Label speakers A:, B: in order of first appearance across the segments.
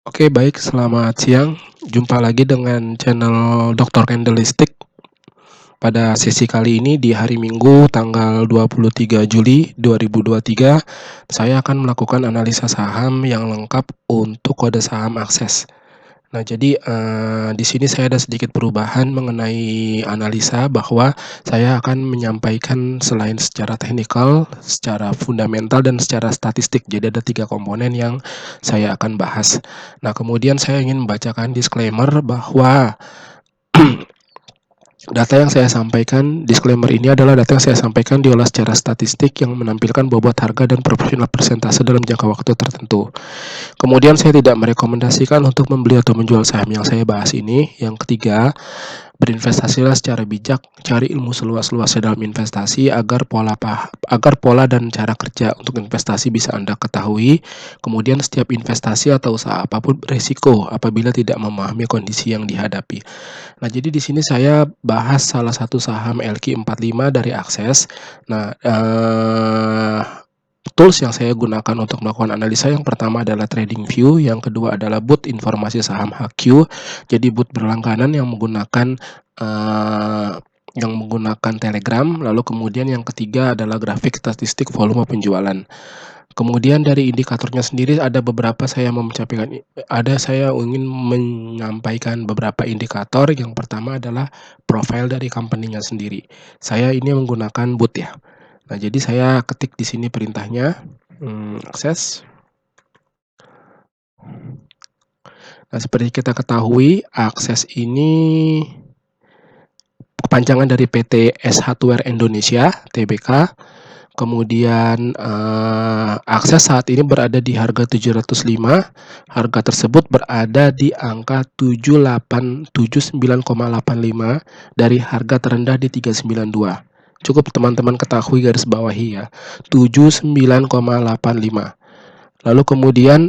A: Oke, baik, selamat siang. Jumpa lagi dengan channel Dr. Candlestick. Pada sesi kali ini di hari Minggu tanggal 23 Juli 2023, saya akan melakukan analisa saham yang lengkap untuk kode saham Akses. Nah, jadi, di sini saya ada sedikit perubahan mengenai analisa bahwa saya akan menyampaikan selain secara teknikal, secara fundamental, dan secara statistik. Jadi ada 3 komponen yang saya akan bahas. Nah, kemudian saya ingin membacakan disclaimer bahwa disclaimer ini adalah data yang saya sampaikan diolah secara statistik yang menampilkan bobot harga dan proporsional persentase dalam jangka waktu tertentu. Kemudian saya tidak merekomendasikan untuk membeli atau menjual saham yang saya bahas ini. Yang ketiga, berinvestasilah secara bijak, cari ilmu seluas-luasnya dalam investasi agar pola dan cara kerja untuk investasi bisa Anda ketahui. Kemudian setiap investasi atau usaha apapun beresiko apabila tidak memahami kondisi yang dihadapi. Nah, jadi di sini saya bahas salah satu saham LQ45 dari Akses. Nah, tools yang saya gunakan untuk melakukan analisa yang pertama adalah TradingView, yang kedua adalah bot informasi saham HQ. Jadi bot berlangganan yang menggunakan Telegram, lalu kemudian yang ketiga adalah grafik statistik volume penjualan. Kemudian dari indikatornya sendiri saya ingin menyampaikan beberapa indikator. Yang pertama adalah profil dari company-nya sendiri. Saya ini menggunakan bot ya. Nah, jadi saya ketik di sini perintahnya, akses. Nah, seperti kita ketahui, Akses ini kepanjangan dari PT S Hardware Indonesia Tbk. Kemudian Akses saat ini berada di harga 705. Harga tersebut berada di angka 79,85 dari harga terendah di 392. Cukup teman-teman ketahui garis bawahi ya, 79,85. Lalu kemudian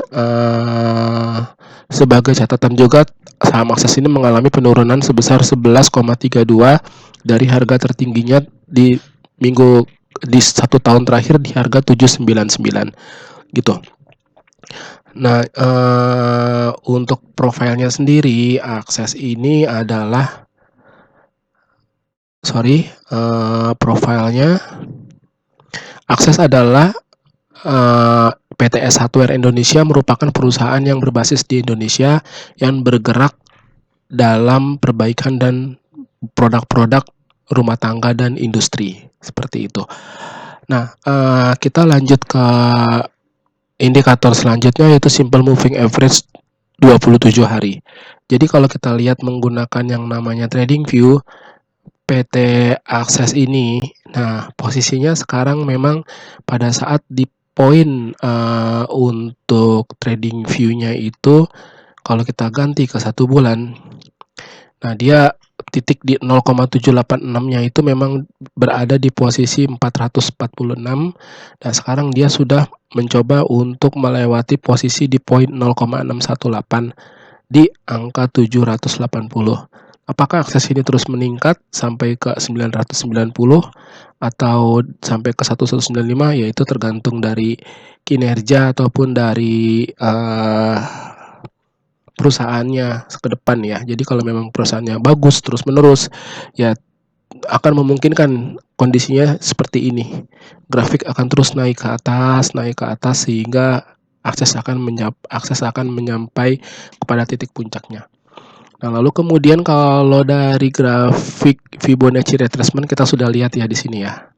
A: sebagai catatan juga, saham Akses ini mengalami penurunan sebesar 11,32 dari harga tertingginya di satu tahun terakhir di harga 799 gitu. Nah, untuk profilnya sendiri, Akses ini adalah profilnya Akses adalah PT S Hardware Indonesia merupakan perusahaan yang berbasis di Indonesia yang bergerak dalam perbaikan dan produk-produk rumah tangga dan industri, seperti itu. Nah, kita lanjut ke indikator selanjutnya, yaitu Simple Moving Average 27 hari. Jadi kalau kita lihat menggunakan yang namanya TradingView, PT Akses ini, nah posisinya sekarang memang pada saat di poin untuk TradingView-nya itu, kalau kita ganti ke 1 bulan, nah dia titik di 0,786-nya itu memang berada di posisi 446, dan sekarang dia sudah mencoba untuk melewati posisi di poin 0,618 di angka 780. Apakah Akses ini terus meningkat sampai ke 990 atau sampai ke 1195, yaitu tergantung dari kinerja ataupun dari perusahaannya ke depan ya. Jadi kalau memang perusahaannya bagus terus-menerus, ya akan memungkinkan kondisinya seperti ini. Grafik akan terus naik ke atas sehingga Akses akan menyampai kepada titik puncaknya. Nah, lalu kemudian kalau dari grafik Fibonacci retracement kita sudah lihat ya di sini ya.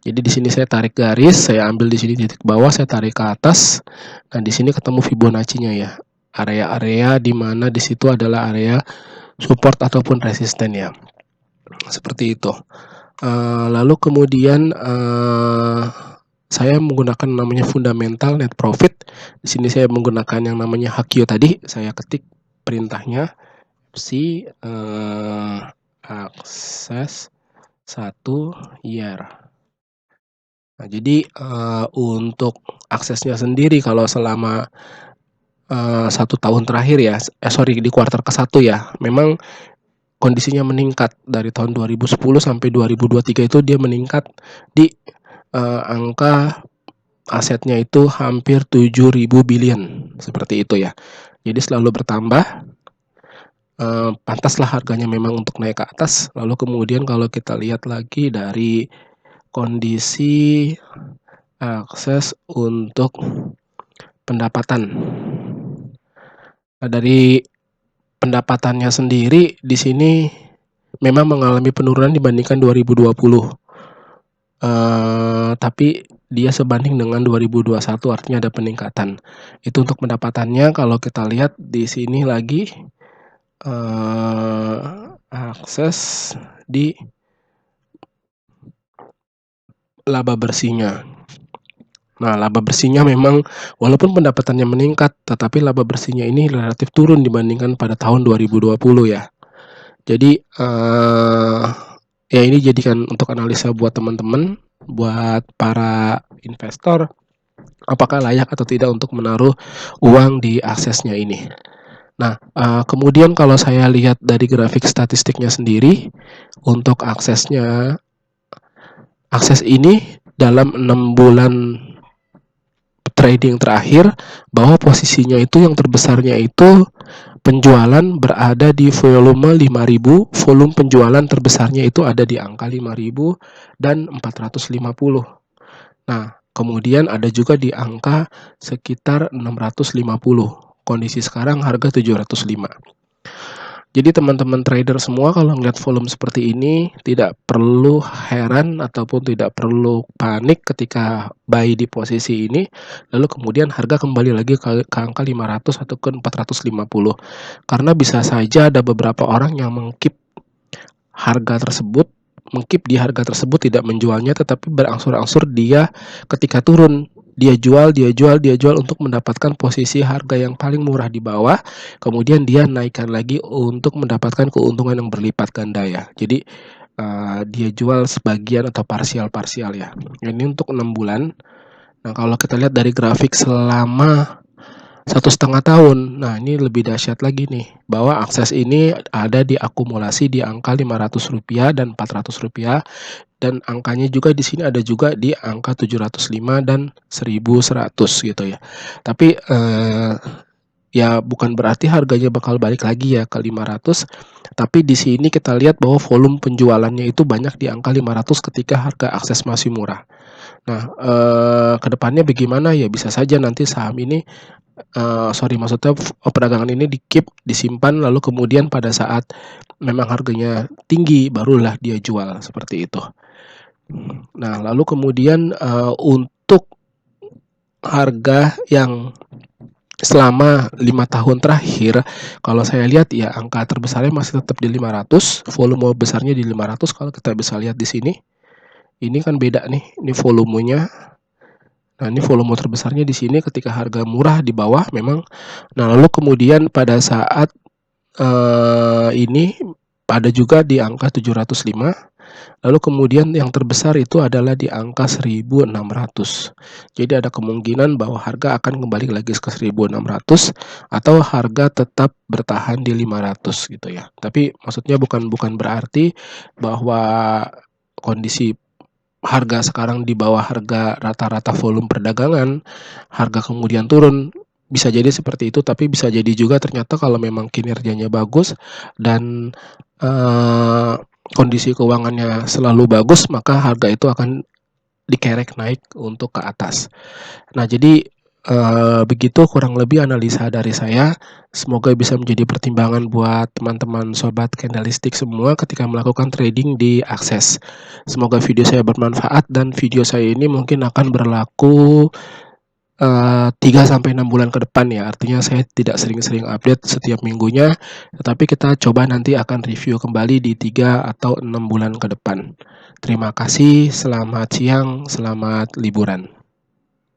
A: Jadi di sini saya tarik garis, saya ambil di sini titik bawah, saya tarik ke atas. Nah, di sini ketemu Fibonacci-nya ya. Area-area di mana di situ adalah area support ataupun resisten ya. Seperti itu. Lalu kemudian saya menggunakan namanya fundamental net profit. Di sini saya menggunakan yang namanya HQ tadi. Saya ketik perintahnya Akses 1 year. Nah, jadi untuk Aksesnya sendiri kalau selama 1 tahun terakhir ya, di kuartal ke-1 ya, memang kondisinya meningkat dari tahun 2010 sampai 2023 itu dia meningkat di angka asetnya itu hampir 7.000 billion, seperti itu ya. Jadi selalu bertambah, pantaslah harganya memang untuk naik ke atas. Lalu kemudian kalau kita lihat lagi dari kondisi akses untuk pendapatan. Nah, dari pendapatannya sendiri di sini memang mengalami penurunan dibandingkan 2020. Tapi dia sebanding dengan 2021, artinya ada peningkatan. Itu untuk pendapatannya. Kalau kita lihat di sini lagi, akses di laba bersihnya. Nah, laba bersihnya memang walaupun pendapatannya meningkat, tetapi laba bersihnya ini relatif turun dibandingkan pada tahun 2020 ya. Jadi, ya ini jadikan untuk analisa buat teman-teman, buat para investor, apakah layak atau tidak untuk menaruh uang di aksesnya ini. Nah, kemudian kalau saya lihat dari grafik statistiknya sendiri, untuk aksesnya, akses ini dalam 6 bulan trading terakhir, bahwa posisinya itu yang terbesarnya itu penjualan berada di volume 5.000, volume penjualan terbesarnya itu ada di angka 5.000 dan 450. Nah, kemudian ada juga di angka sekitar 650. Kondisi sekarang harga 705. Jadi teman-teman trader semua kalau ngeliat volume seperti ini tidak perlu heran ataupun tidak perlu panik ketika buy di posisi ini, lalu kemudian harga kembali lagi ke angka 500 atau ke 450. Karena bisa saja ada beberapa orang yang meng-keep harga tersebut, meng-keep di harga tersebut, tidak menjualnya, tetapi berangsur-angsur dia ketika turun dia jual untuk mendapatkan posisi harga yang paling murah di bawah, kemudian dia naikkan lagi untuk mendapatkan keuntungan yang berlipat ganda ya. Jadi dia jual sebagian atau parsial ya. Ini untuk 6 bulan. Nah, kalau kita lihat dari grafik selama 1,5 tahun, nah ini lebih dahsyat lagi nih, bahwa akses ini ada di akumulasi di angka Rp500 dan Rp400, dan angkanya juga di sini ada juga di angka 705 dan 1.100 gitu ya. Tapi ya bukan berarti harganya bakal balik lagi ya ke 500, tapi di sini kita lihat bahwa volume penjualannya itu banyak di angka 500 ketika harga akses masih murah. Nah, kedepannya bagaimana ya, bisa saja nanti saham ini maksudnya perdagangan ini di-keep, disimpan, lalu kemudian pada saat memang harganya tinggi barulah dia jual, seperti itu. Nah, lalu kemudian untuk harga yang selama 5 tahun terakhir, kalau saya lihat ya angka terbesarnya masih tetap di 500, volume besarnya di 500 kalau kita bisa lihat di sini. Ini kan beda nih, ini volumenya. Nah, ini volume terbesarnya di sini ketika harga murah di bawah memang. Nah, lalu kemudian pada saat ini ada juga di angka 705. Lalu kemudian yang terbesar itu adalah di angka 1.600. Jadi ada kemungkinan bahwa harga akan kembali lagi ke 1.600 atau harga tetap bertahan di 500 gitu ya. Tapi maksudnya bukan berarti bahwa kondisi harga sekarang di bawah harga rata-rata volume perdagangan, harga kemudian turun. Bisa jadi seperti itu, tapi bisa jadi juga ternyata kalau memang kinerjanya bagus dan kondisi keuangannya selalu bagus, maka harga itu akan dikerek naik untuk ke atas. Nah, jadi begitu kurang lebih analisa dari saya. Semoga bisa menjadi pertimbangan buat teman-teman sobat candlestick semua ketika melakukan trading di Akses. Semoga video saya bermanfaat, dan video saya ini mungkin akan berlaku 3-6 bulan ke depan ya. Artinya saya tidak sering-sering update setiap minggunya, tetapi kita coba nanti akan review kembali di 3 atau 6 bulan ke depan. Terima kasih, selamat siang, selamat liburan.